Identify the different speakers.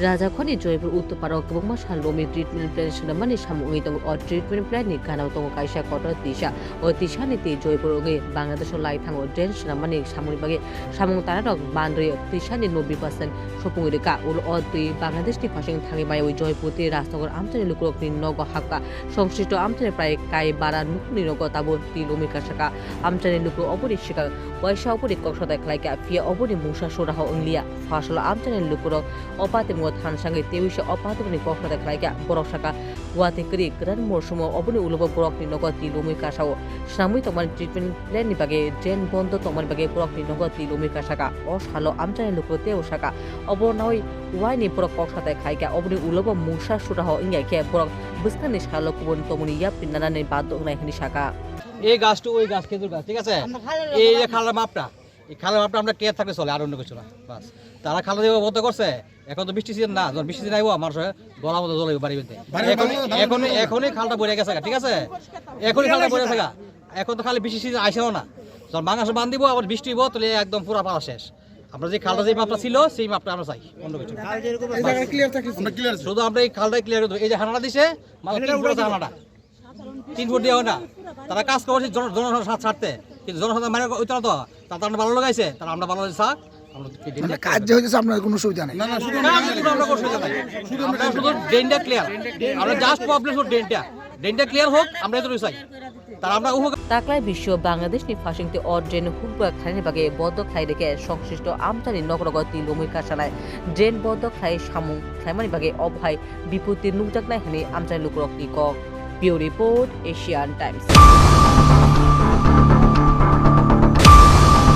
Speaker 1: राजाखनि जयपुर उत्तरपाराव गोबां सानलुमि treatment plane सोनामनि सामुङै दङ अ treatment प्लेननि गानाव दङ कायसा कट तिसा अ तिसानि ति जयपुर ङै बांलादेशआव लाई थाङो ड्रेन सोनामनि सामुनि बागे सामुं तानारक बान्द्रै तिसानि 90% सपुङै रेखा उल अ तै बांलादेशनि फासिं थाङै बायो जयपुर ति राजनगर आमथानि लुकुरकनि नग हाक्का संश्लिष्ट आमथानि प्राय काय बारा नुकुनि नग ताबो ति लुमि कासाका आमथानि लुकु अबरि सिका वाइसा अबरि कक्सदाय खलायका फिया अबरि मुसा सोराहा अंलिया फासल आमथानि लुकुरक अपाते थानसाङै तेविसे अपातनि कक्सदाय खलायका बरक साका गुवाहाटी करि गोदान मरसुमाव अबनि उलुब बरकनि नग ति लुमि कासाव सामुइ तमान ट्रिटमेन्ट प्लेननि बागे ड्रेन बन्द तमान बागे बरकनि नग ति लुमि कासाका अ सालो आमथानि लुकु तेव साका अबनावै वाइनि बरक कक्सदाय खलायका अबनि उलुब मुसा सोराहा इंगाके बरक बुस्कानि सालो कुबन तमनि या पिन्नानानै बाद्द उनाय हनि साका
Speaker 2: এই গাছটা ওই গাছ খেজুর গাছ ঠিক আছে এই যে খালের মাপটা এই খালের মাপটা আমরা ক্লিয়ার থাকলে চলে আর অন্য কিছু না বাস তারা খালে দিয়ে বন্ধ করছে এখন তো বৃষ্টি সিজন না যখন বৃষ্টি সিজন আইব আমার গলা মতো জল বাড়ি বেঁধে এখনই খালটা বইরে গেছে ঠিক আছে এখনই খালটা বইরে গেছে এখন তো খালি বৃষ্টি সিজন আইসেও না যখন বাংলাদেশে বান্ধ দিব আবার বৃষ্টি হইব তাহলে একদম পুরা পালা শেষ আমরা যে খালটা যে মাপটা ছিল সেই মাপটা আমরা চাই অন্য কিছু শুধু আমরা এই খালটাই ক্লিয়ার করতে এই যে হানাটা দিছে হানাটা 3 ফুট দিয়ে হয় না তারা কাজ করছে জনসাধারণ সাথে ছাড়তে কিন্তু জনসাধারণ মানে ওইটা তো তারা ভালো লাগাইছে তারা আমরা ভালো লাগছে আমরা
Speaker 3: কাজ যে হয়েছে আপনার কোনো সুবিধা নেই
Speaker 2: শুধু ড্রেনটা ক্লিয়ার আমরা জাস্ট প্রবলেম শুধু ড্রেনটা ক্লিয়ার হোক আমরা এত চাই তারা আমরা
Speaker 1: ताक्लाय विश्व बांग्लादेशनि फासिंते अ ड्रेन हुबा खायनि बागे बद्द खायरेके संश्लिष्ट आमथानि नगरगति लुमि कासानाय ड्रेन बद्द खाय सामुं खायमानि बागे अबहाय बिपत्ति नुजाकनाय हनि आमथानि लुकुरकनि कक ब्यूरो रिपोर्ट एशियान टाइम्स।